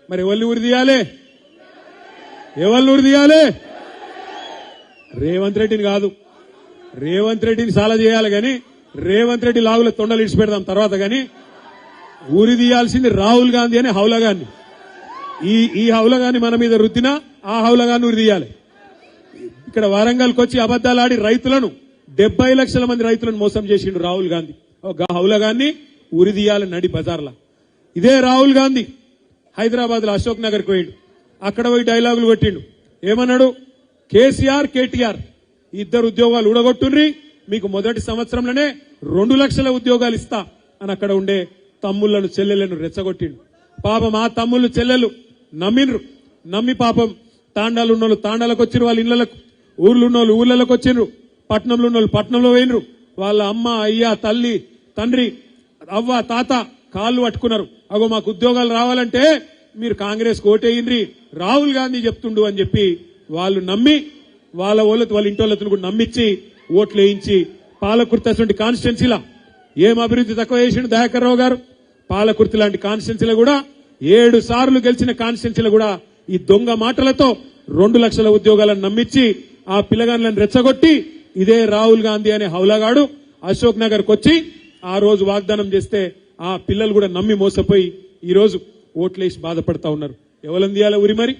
మరి ఎవరిని ఉరి తీయాలి? రేవంత్ రెడ్డిని కాదు. రేవంత్ రెడ్డిని చాలా చేయాలి గాని రేవంత్ రెడ్డి లాగుల తొండలు ఇడిచి పెడదాం తర్వాత. గాని ఉరి తీయాల్సింది రాహుల్ గాంధీ అనే హౌలగాన్ని. ఈ హౌలగాన్ని మన మీద రుద్దినా ఆ హౌలగాన్ని ఉరి తీయాలి. ఇక్కడ వరంగల్కి వచ్చి అబద్దాలు ఆడి రైతులను 70 లక్షల మంది రైతులను మోసం చేసిండు రాహుల్ గాంధీ. హౌలగాన్ని ఉరి తీయాలి నడి బజార్లా. ఇదే రాహుల్ గాంధీ హైదరాబాద్ లో అశోక్ నగర్ కు పోయిండు. అక్కడ పోయి డైలాగులు కొట్టిండు. ఏమన్నాడు? కేసీఆర్ కేటీఆర్ ఇద్దరు ఉద్యోగాలు ఊడగొట్టుండ్రి, మీకు మొదటి సంవత్సరంలోనే 2 లక్షల ఉద్యోగాలు ఇస్తా అని అక్కడ ఉండే తమ్ముళ్లను చెల్లెలను రెచ్చగొట్టిండు. పాపం ఆ తమ్ముళ్ళు చెల్లెలు నమ్మిండ్రు. నమ్మి పాపం తాండాలు ఉన్నోళ్ళు తాండాలకు వచ్చిండ్రు, వాళ్ళ ఇళ్లకు, ఊర్లు ఉన్నోళ్ళు ఊర్లలోకి వచ్చిండ్రు, పట్నంలో ఉన్నోళ్ళు పట్నంలో పోయినరు. వాళ్ళ అమ్మ అయ్య తల్లి తండ్రి అవ్వ తాత కాళ్ళు పట్టుకున్నారు. అగో మాకు ఉద్యోగాలు రావాలంటే మీరు కాంగ్రెస్ ఓటేయండ్రి, రాహుల్ గాంధీ చెప్తుండు అని చెప్పి వాళ్ళు నమ్మి వాళ్ళ ఇంటోళ్ళతో కూడా నమ్మించి ఓట్లు వేయించి పాలకుర్తి అటువంటి కాన్స్టిట్యున్సీలా ఏం అభివృద్ధి తక్కువ చేసిండు దయాకర్ రావు గారు. పాలకుర్తి లాంటి కాన్స్టిట్యున్సీలో కూడా 7 సార్లు గెలిచిన కాన్స్టిట్యున్సీలో కూడా ఈ దొంగ మాటలతో 2 లక్షల ఉద్యోగాలను నమ్మించి ఆ పిల్లగాళ్ళని రెచ్చగొట్టి ఇదే రాహుల్ గాంధీ అనే హౌలగాడు అశోక్ నగర్ కు వచ్చి ఆ రోజు వాగ్దానం చేస్తే ఆ పిల్లలు కూడా నమ్మి మోసపోయి ఈ రోజు ఓట్లేసి బాధపడతా ఉన్నారు. ఎవరిని తీయాలి ఉరి మరి?